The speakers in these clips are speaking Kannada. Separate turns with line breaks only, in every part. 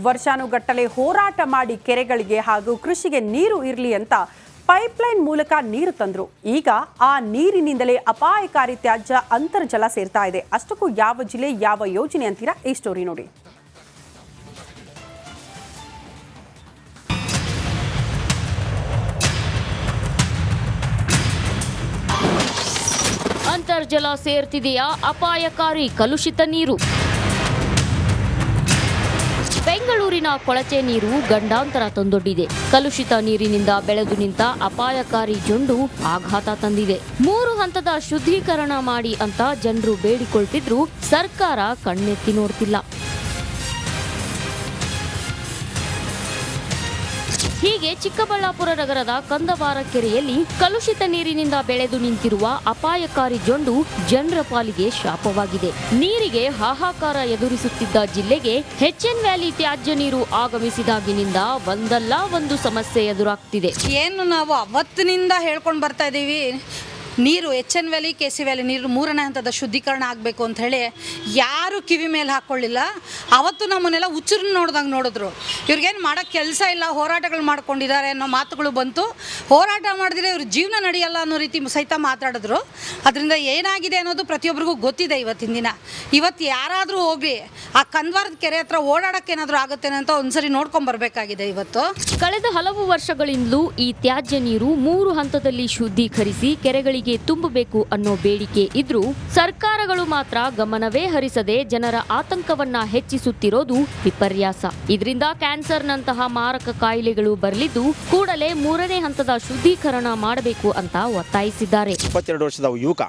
ವರ್ಷಾನುಗಟ್ಟಲೆ ಹೋರಾಟ ಮಾಡಿ ಕೆರೆಗಳಿಗೆ ಹಾಗೂ ಕೃಷಿಗೆ ನೀರು ಇರಲಿ ಅಂತ ಪೈಪ್ಲೈನ್ ಮೂಲಕ ನೀರು ತಂದ್ರು. ಈಗ ಆ ನೀರಿನಿಂದಲೇ ಅಪಾಯಕಾರಿ ತ್ಯಾಜ್ಯ ಅಂತರ್ಜಲ ಸೇರ್ತಾ ಇದೆ. ಅಷ್ಟಕ್ಕೂ ಯಾವ ಜಿಲ್ಲೆ ಯಾವ ಯೋಜನೆ ಅಂತೀರಾ? ಈ ಸ್ಟೋರಿ ನೋಡಿ.
ಅಂತರ್ಜಲ ಸೇರ್ತಿದೆಯಾ ಅಪಾಯಕಾರಿ ಕಲುಷಿತ ನೀರು? ಬೆಂಗಳೂರಿನ ಕೊಳಚೆ ನೀರು ಗಂಡಾಂತರ ತಂದೊಡ್ಡಿದೆ. ಕಲುಷಿತ ನೀರಿನಿಂದ ಬೆಳೆದು ನಿಂತ ಅಪಾಯಕಾರಿ ಜೊಂಡು ಆಘಾತ ತಂದಿದೆ. 3 ಹಂತದ ಶುದ್ಧೀಕರಣ ಮಾಡಿ ಅಂತ ಜನರು ಬೇಡಿಕೊಳ್ತಿದ್ರು, ಸರ್ಕಾರ ಕಣ್ಣೆತ್ತಿ ನೋಡ್ತಿಲ್ಲ. ಹೀಗೆ ಚಿಕ್ಕಬಳ್ಳಾಪುರ ನಗರದ ಕಂದವಾರ ಕೆರೆಯಲ್ಲಿ ಕಲುಷಿತ ನೀರಿನಿಂದ ಬೆಳೆದು ನಿಂತಿರುವ ಅಪಾಯಕಾರಿ ಜೊಂಡು ಜನರ ಪಾಲಿಗೆ ಶಾಪವಾಗಿದೆ. ನೀರಿಗೆ ಹಾಹಾಕಾರ ಎದುರಿಸುತ್ತಿದ್ದ ಜಿಲ್ಲೆಗೆ HN ವ್ಯಾಲಿ ತ್ಯಾಜ್ಯ ನೀರು ಆಗಮಿಸಿದಾಗಿನಿಂದ ಒಂದಲ್ಲ ಒಂದು ಸಮಸ್ಯೆ ಎದುರಾಗ್ತಿದೆ.
ಏನು ನಾವು ಅವತ್ತಿನಿಂದ ಹೇಳ್ಕೊಂಡು ಬರ್ತಾ ಇದ್ದೀವಿ, ನೀರು HN ವ್ಯಾಲಿ KC ವ್ಯಾಲಿ ನೀರು 3ನೇ ಹಂತದ ಶುದ್ಧೀಕರಣ ಆಗಬೇಕು ಅಂತ ಹೇಳಿ ಯಾರು ಕಿವಿ ಮೇಲೆ ಹಾಕ್ಕೊಳ್ಳಿಲ್ಲ. ಅವತ್ತು ನಮ್ಮನ್ನೆಲ್ಲ ಹುಚ್ಚರನ್ನ ನೋಡ್ದಂಗೆ ನೋಡಿದ್ರು. ಇವ್ರಿಗೇನು ಮಾಡೋಕ್ಕೆ ಕೆಲಸ ಇಲ್ಲ, ಹೋರಾಟಗಳು ಮಾಡ್ಕೊಂಡಿದ್ದಾರೆ ಅನ್ನೋ ಮಾತುಗಳು ಬಂತು. ಹೋರಾಟ ಮಾಡಿದ್ರೆ ಇವ್ರ ಜೀವನ ನಡೆಯಲ್ಲ ಅನ್ನೋ ರೀತಿ ಸಹಿತ ಮಾತಾಡಿದ್ರು. ಅದರಿಂದ ಏನಾಗಿದೆ ಅನ್ನೋದು ಪ್ರತಿಯೊಬ್ಬರಿಗೂ ಗೊತ್ತಿದೆ. ಇವತ್ತಿನ ದಿನ ಇವತ್ತು ಯಾರಾದರೂ ಹೋಗಿ ಆ ಕಂದವಾರದ ಕೆರೆ ಹತ್ರ ಓಡಾಡೋಕ್ಕೆ ಏನಾದರೂ ಆಗುತ್ತೇನೆ ಅಂತ ಒಂದ್ಸರಿ ನೋಡ್ಕೊಂಬರ್ಬೇಕಾಗಿದೆ. ಇವತ್ತು
ಕಳೆದ ಹಲವು ವರ್ಷಗಳಿಂದಲೂ ಈ ತ್ಯಾಜ್ಯ ನೀರು 3 ಹಂತದಲ್ಲಿ ಶುದ್ಧೀಕರಿಸಿ ಕೆರೆಗಳಿಗೆ ತುಂಬಬೇಕು ಅನ್ನೋ ಬೇಡಿಕೆ ಇದ್ರೂ ಸರ್ಕಾರಗಳು ಮಾತ್ರ ಗಮನವೇ ಹರಿಸದೆ ಜನರ ಆತಂಕವನ್ನ ಹೆಚ್ಚಿಸುತ್ತಿರೋದು ವಿಪರ್ಯಾಸ. ಇದರಿಂದ ಕ್ಯಾನ್ಸರ್ನಂತಹ ಮಾರಕ ಕಾಯಿಲೆಗಳು ಬರಲಿದ್ದು ಕೂಡಲೇ 3ನೇ ಹಂತದ ಶುದ್ಧೀಕರಣ ಮಾಡಬೇಕು ಅಂತ ಒತ್ತಾಯಿಸಿದ್ದಾರೆ.
22 ವರ್ಷದ ಯುವಕ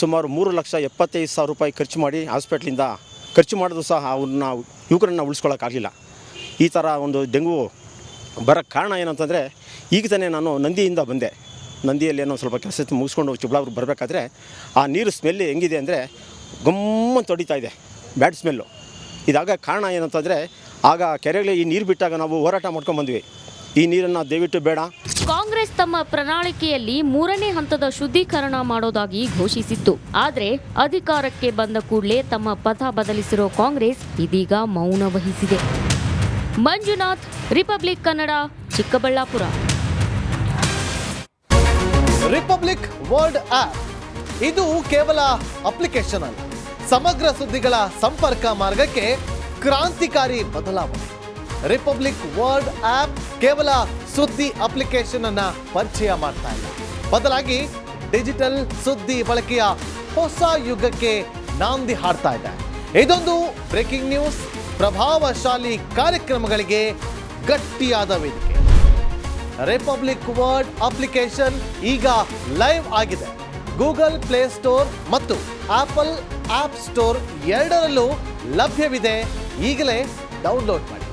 ಸುಮಾರು 3,75,000 ರೂಪಾಯಿ ಖರ್ಚು ಮಾಡಿ ಹಾಸ್ಪಿಟ್ಲಿಂದ ಖರ್ಚು ಮಾಡಿದ್ರು ಸಹ ಅವ್ರನ್ನ ಯುವಕರನ್ನ ಉಳಿಸ್ಕೊಳ್ಳೋಕ್ಕಾಗಲಿಲ್ಲ. ಈ ಥರ ಒಂದು ಡೆಂಗು ಬರೋಕ್ಕೆ ಕಾರಣ ಏನಂತಂದರೆ, ಈಗ ತಾನೇ ನಾನು ನಂದಿಯಿಂದ ಬಂದೆ. ನಂದಿಯಲ್ಲಿ ಏನೋ ಸ್ವಲ್ಪ ಕೆಲಸ ಮುಗಿಸ್ಕೊಂಡು ಚಿಕ್ಕಬಳ್ಳಾಪುರಕ್ಕೆ ಬರಬೇಕಾದ್ರೆ ಆ ನೀರು ಸ್ಮೆಲ್ ಹೆಂಗಿದೆ ಅಂದರೆ ಗಮ್ಮಂತ ಹೊಡಿತಾ ಇದೆ, ಬ್ಯಾಡ್ ಸ್ಮೆಲ್ಲು. ಇದಾಗ ಕಾರಣ ಏನಂತಂದರೆ, ಆಗ ಕೆರೆಗಳಿಗೆ ಈ ನೀರು ಬಿಟ್ಟಾಗ ನಾವು ಹೋರಾಟ ಮಾಡ್ಕೊಂಡ್ಬಂದ್ವಿ, ಈ ನೀರನ್ನು ದಯವಿಟ್ಟು ಬೇಡ.
ಕಾಂಗ್ರೆಸ್ ತಮ್ಮ ಪ್ರಣಾಳಿಕೆಯಲ್ಲಿ 3ನೇ ಹಂತದ ಶುದ್ಧೀಕರಣ ಮಾಡೋದಾಗಿ ಘೋಷಿಸಿತ್ತು. ಆದರೆ ಅಧಿಕಾರಕ್ಕೆ ಬಂದ ಕೂಡಲೇ ತಮ್ಮ ಪಥ ಬದಲಿಸಿರೋ ಕಾಂಗ್ರೆಸ್ ಇದೀಗ ಮೌನ ವಹಿಸಿದೆ. Manjunath, Republic Kannada, Chikkaballapur.
Republic World app ಇದು ಕೇವಲ ಅಪ್ಲಿಕೇಶನ್ ಅಲ್ಲ, ಸಮಗ್ರ ಸುದ್ದಿಗಳ ಸಂಪರ್ಕ ಮಾರ್ಗಕ್ಕೆ ಕ್ರಾಂತಿಕಾರಿ ಬದಲಾವಣೆ. ರಿಪಬ್ಲಿಕ್ ವರ್ಲ್ಡ್ ಆಪ್ ಕೇವಲ ಸುದ್ದಿ ಅಪ್ಲಿಕೇಶನ್ ಅನ್ನ ಪರಿಚಯ ಮಾಡ್ತಾ ಇಲ್ಲ, ಬದಲಾಗಿ ಡಿಜಿಟಲ್ ಸುದ್ದಿ ಬಳಕೆಯ ಹೊಸ ಯುಗಕ್ಕೆ ನಾಂದಿ ಹಾಡ್ತಾ ಇದೆ. ಇದೊಂದು ಬ್ರೇಕಿಂಗ್ ನ್ಯೂಸ್, ಪ್ರಭಾವಶಾಲಿ ಕಾರ್ಯಕ್ರಮಗಳಿಗೆ ಗಟ್ಟಿಯಾದ ವೇದಿಕೆ. ರಿಪಬ್ಲಿಕ್ ವರ್ಲ್ಡ್ ಅಪ್ಲಿಕೇಶನ್ ಈಗ ಲೈವ್ ಆಗಿದೆ. ಗೂಗಲ್ ಪ್ಲೇ ಸ್ಟೋರ್ ಮತ್ತು ಆಪಲ್ ಆಪ್ ಸ್ಟೋರ್ ಎರಡರಲ್ಲೂ ಲಭ್ಯವಿದೆ. ಈಗಲೇ ಡೌನ್ಲೋಡ್ ಮಾಡಿ.